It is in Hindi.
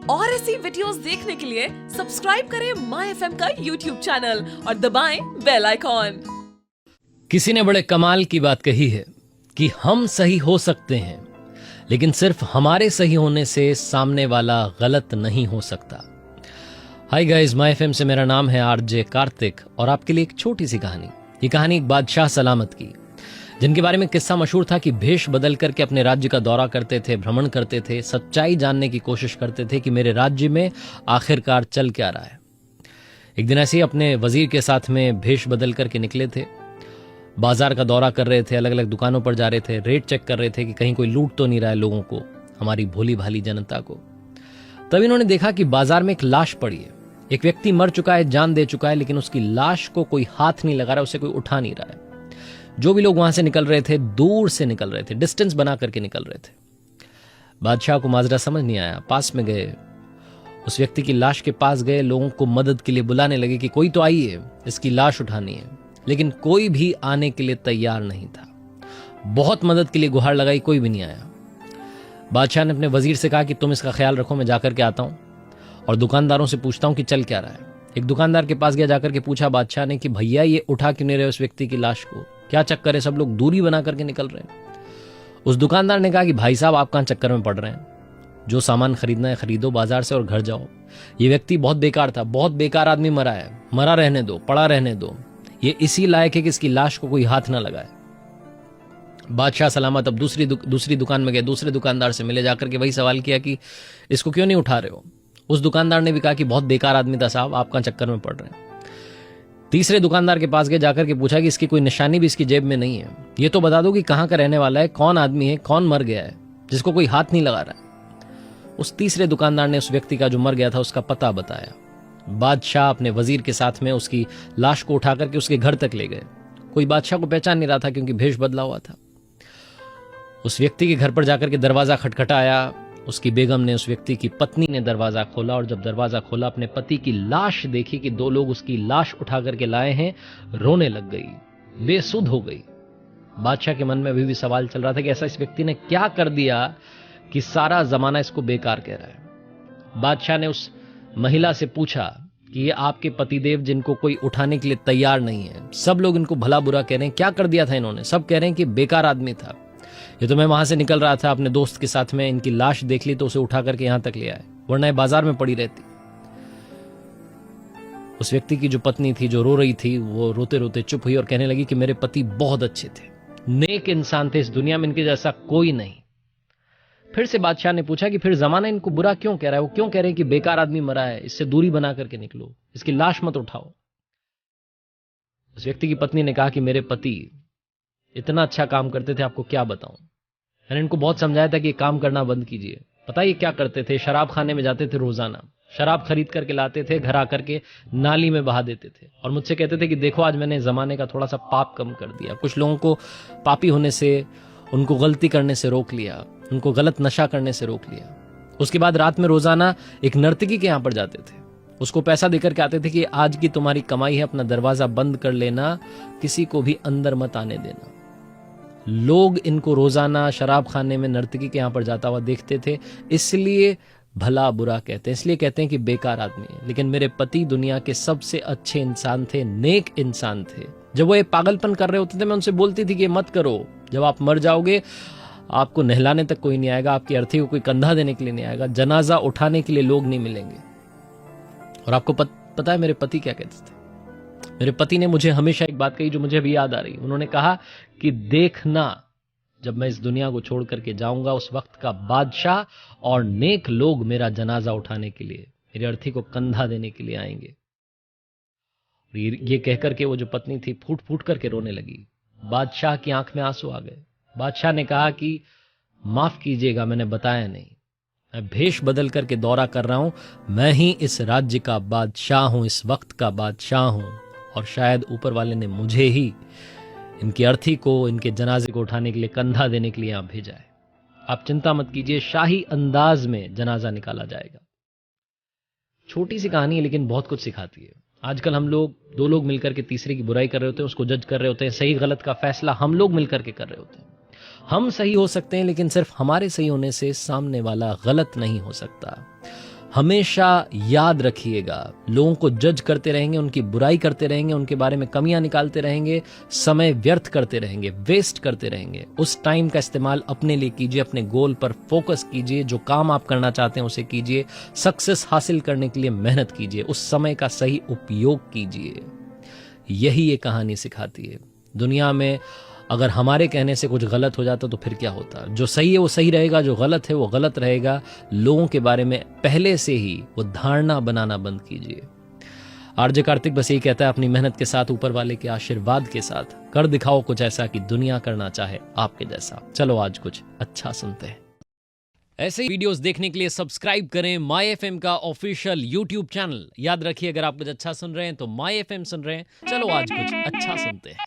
और ऐसी वीडियोस देखने के लिए सब्सक्राइब करें माय एफएम का यूट्यूब चैनल और दबाएं बेल आइकॉन। किसी ने बड़े कमाल की बात कही है कि हम सही हो सकते हैं, लेकिन सिर्फ हमारे सही होने से सामने वाला गलत नहीं हो सकता। हाय गाइस, माय एफएम से मेरा नाम है आरजे कार्तिक और आपके लिए एक छोटी सी कहानी। ये कहानी एक बादशाह सलामत की, जिनके बारे में किस्सा मशहूर था कि भेष बदल करके अपने राज्य का दौरा करते थे, भ्रमण करते थे, सच्चाई जानने की कोशिश करते थे कि मेरे राज्य में आखिरकार चल क्या रहा है। एक दिन ऐसे ही अपने वजीर के साथ में भेष बदल करके निकले थे, बाजार का दौरा कर रहे थे, अलग अलग दुकानों पर जा रहे थे, रेट चेक कर रहे थे कि कहीं कोई लूट तो नहीं रहा है लोगों को, हमारी भोली भाली जनता को। तब इन्होंने देखा कि बाजार में एक लाश पड़ी है। एक व्यक्ति मर चुका है, जान दे चुका है, लेकिन उसकी लाश को कोई हाथ नहीं लगा रहा, उसे कोई उठा नहीं रहा है। जो भी लोग वहां से निकल रहे थे, दूर से निकल रहे थे, डिस्टेंस बना करके निकल रहे थे। बादशाह को माजरा समझ नहीं आया, पास में गए, उस व्यक्ति की लाश के पास गए, लोगों को मदद के लिए बुलाने लगे कि कोई तो आइए, इसकी लाश उठानी है। लेकिन कोई भी आने के लिए तैयार नहीं था। बहुत मदद के लिए गुहार लगाई, कोई भी नहीं आया। बादशाह ने अपने वजीर से कहा कि तुम इसका ख्याल रखो, मैं जाकर के आता हूं और दुकानदारों से पूछता हूं कि चल क्या रहा है। एक दुकानदार के पास गया, जाकर के पूछा बादशाह ने कि भैया ये उठा क्यों नहीं रहे उस व्यक्ति की लाश को, क्या चक्कर है, सब लोग दूरी बना करके निकल रहे हैं। उस दुकानदार ने कहा कि भाई साहब आप कहां चक्कर में पड़ रहे हैं, जो सामान खरीदना है खरीदो बाजार से और घर जाओ। ये व्यक्ति बहुत बेकार था, बहुत बेकार आदमी मरा है, मरा रहने दो, पड़ा रहने दो, ये इसी लायक है कि इसकी लाश को कोई हाथ ना लगाए। बादशाह सलामत अब दूसरी दुकान में गए, दूसरे दुकानदार से मिले, जाकर के वही सवाल किया कि इसको क्यों नहीं उठा रहे हो। उस दुकानदार ने भी कहा कि बहुत बेकार आदमी था साहब, आप कहां चक्कर में पड़ रहे हैं। तीसरे दुकानदार के पास गए, जाकर के पूछा कि इसकी कोई निशानी भी इसकी जेब में नहीं है, ये तो बता दो कि कहां का रहने वाला है, कौन आदमी है, कौन मर गया है, जिसको कोई हाथ नहीं लगा रहा है। उस तीसरे दुकानदार ने उस व्यक्ति का जो मर गया था उसका पता बताया। बादशाह अपने वजीर के साथ में उसकी लाश को उठा करके उसके घर तक ले गए। कोई बादशाह को पहचान नहीं रहा था क्योंकि भेष बदला हुआ था। उस व्यक्ति के घर पर जाकर के दरवाजा खटखटाया। उसकी बेगम ने, उस व्यक्ति की पत्नी ने दरवाजा खोला और जब दरवाजा खोला अपने पति की लाश देखी कि दो लोग उसकी लाश उठा करके लाए हैं, रोने लग गई, बेसुध हो गई। बादशाह के मन में अभी भी सवाल चल रहा था कि ऐसा इस व्यक्ति ने क्या कर दिया कि सारा जमाना इसको बेकार कह रहा है। बादशाह ने उस महिला से पूछा कि ये आपके पतिदेव जिनको कोई उठाने के लिए तैयार नहीं है, सब लोग इनको भला बुरा कह रहे हैं, क्या कर दिया था इन्होंने। सब कह रहे हैं कि बेकार आदमी था, ये तो मैं वहां से निकल रहा था अपने दोस्त के साथ में, इनकी लाश देख ली तो उसे उठा करके यहां तक ले आए, वरना ये बाजार में पड़ी रहती। उस व्यक्ति की जो पत्नी थी, जो रो रही थी, वो रोते रोते चुप हुई और कहने लगी कि मेरे पति बहुत अच्छे थे, नेक इंसान थे, इस दुनिया में इनके जैसा कोई नहीं। फिर से बादशाह ने पूछा कि फिर जमाना इनको बुरा क्यों कह रहा है, वो क्यों कह रहे हैं कि बेकार आदमी मरा है, इससे दूरी बना करके निकलो, इसकी लाश मत उठाओ। उस व्यक्ति की पत्नी ने कहा कि मेरे पति इतना अच्छा काम करते थे, आपको क्या बताऊं। मैंने इनको बहुत समझाया था कि ये काम करना बंद कीजिए। पता है ये क्या करते थे, शराब खाने में जाते थे, रोजाना शराब खरीद करके लाते थे, घर आकर के नाली में बहा देते थे और मुझसे कहते थे कि देखो आज मैंने जमाने का थोड़ा सा पाप कम कर दिया, कुछ लोगों को पापी होने से, उनको गलती करने से रोक लिया, उनको गलत नशा करने से रोक लिया। उसके बाद रात में रोजाना एक नर्तकी के यहां पर जाते थे, उसको पैसा देकर के आते थे कि आज की तुम्हारी कमाई है, अपना दरवाजा बंद कर लेना, किसी को भी अंदर मत आने देना। लोग इनको रोजाना शराब खाने में, नर्तकी के यहां पर जाता हुआ देखते थे, इसलिए भला बुरा कहते हैं, इसलिए कहते हैं कि बेकार आदमी है। लेकिन मेरे पति दुनिया के सबसे अच्छे इंसान थे, नेक इंसान थे। जब वो ये पागलपन कर रहे होते थे, मैं उनसे बोलती थी कि मत करो, जब आप मर जाओगे आपको नहलाने तक कोई नहीं आएगा, आपकी अर्थी को कोई कंधा देने के लिए नहीं आएगा, जनाजा उठाने के लिए लोग नहीं मिलेंगे। और आपको पता है मेरे पति क्या कहते थे। मेरे पति ने मुझे हमेशा एक बात कही जो मुझे अभी याद आ रही। उन्होंने कहा कि देखना, जब मैं इस दुनिया को छोड़ करके जाऊंगा, उस वक्त का बादशाह और नेक लोग मेरा जनाजा उठाने के लिए, मेरी अर्थी को कंधा देने के लिए आएंगे। ये कहकर के वो जो पत्नी थी फूट फूट करके रोने लगी। बादशाह की आंख में आंसू आ गए। बादशाह ने कहा कि माफ कीजिएगा, मैंने बताया नहीं, मैं भेष बदल करके दौरा कर रहा हूं, मैं ही इस राज्य का बादशाह हूं, इस वक्त का बादशाह हूं, और शायद ऊपर वाले ने मुझे ही इनकी अर्थी को, इनके जनाजे को उठाने के लिए, कंधा देने के लिए यहां भेजा है। आप चिंता मत कीजिए, शाही अंदाज में जनाजा निकाला जाएगा। छोटी सी कहानी है लेकिन बहुत कुछ सिखाती है। आजकल हम लोग, दो लोग मिलकर के तीसरे की बुराई कर रहे होते हैं, उसको जज कर रहे होते हैं, सही गलत का फैसला हम लोग मिलकर के कर रहे होते हैं। हम सही हो सकते हैं लेकिन सिर्फ हमारे सही होने से सामने वाला गलत नहीं हो सकता। हमेशा याद रखिएगा, लोगों को जज करते रहेंगे, उनकी बुराई करते रहेंगे, उनके बारे में कमियां निकालते रहेंगे, समय व्यर्थ करते रहेंगे, वेस्ट करते रहेंगे। उस टाइम का इस्तेमाल अपने लिए कीजिए, अपने गोल पर फोकस कीजिए, जो काम आप करना चाहते हैं उसे कीजिए, सक्सेस हासिल करने के लिए मेहनत कीजिए, उस समय का सही उपयोग कीजिए। यही ये कहानी सिखाती है। दुनिया में अगर हमारे कहने से कुछ गलत हो जाता तो फिर क्या होता? जो सही है वो सही रहेगा, जो गलत है वो गलत रहेगा। लोगों के बारे में पहले से ही वो धारणा बनाना बंद कीजिए। आरजे कार्तिक बस यही कहता है, अपनी मेहनत के साथ, ऊपर वाले के आशीर्वाद के साथ कर दिखाओ कुछ ऐसा कि दुनिया करना चाहे आपके जैसा। चलो आज कुछ अच्छा सुनते हैं। ऐसे ही वीडियोस देखने के लिए सब्सक्राइब करें माई एफएम का ऑफिशियल यूट्यूब चैनल। याद रखिए, अगर आप कुछ अच्छा सुन रहे हैं तो माई एफएम सुन रहे हैं। चलो आज कुछ अच्छा सुनते हैं।